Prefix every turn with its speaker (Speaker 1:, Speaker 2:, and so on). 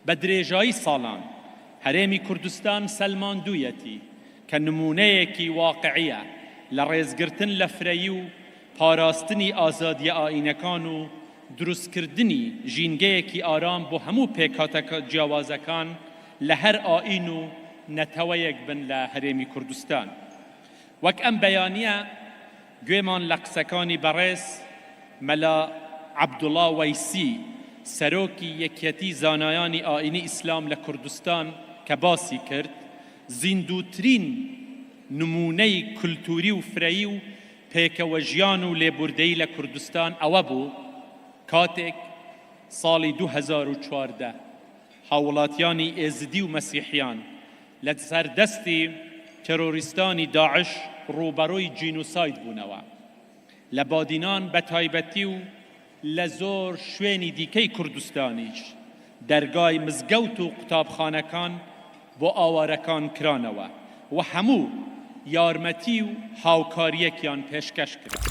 Speaker 1: بە درێژایی ساڵان هەرێمی کوردستان سەلماندوویەتی کە نمونەیەکی واقعیە لە ڕێزگرتن لە فرەیی و پاراستنی ئازادیە ئاینەکان و دروستکردنی ژینگەیەکی ئارام بۆ هەموو پێکهاتە جیاوازەکان لە هەر ئائین و نەتەوەیەک بن لە هەرێمی کوردستان. وەک ئەم بەیانیە گوێمان لە قسەکانی بەڕێز مەلا عەبدوڵڵا وەیسی سەرۆکی یەکێتی زانایانی ئائینی ئیسلام لە کوردستان کە باسی کرد، زیندووترین نمونەی کولتوری و فرەیی و پێکەوە ژیان و لێبوردەیی لە کوردستان ئەوە بوو کاتێک ساڵی 2014 هاوڵاتیانی ئێزدی و مەسیحیان لە سەردەستی تێرۆریستانی داعش ڕووبەڕووی جینوساید بوونەوە لە بادینان بە تایبەتی و لە زۆر شوێنی دیکەی کوردستانیش دەرگای مزگەوت و قوتابخانەکان بۆ ئاوارەکان کرانەوە و هەموو یارمەتی و هاوکاریەکیان پێشکەش کرد.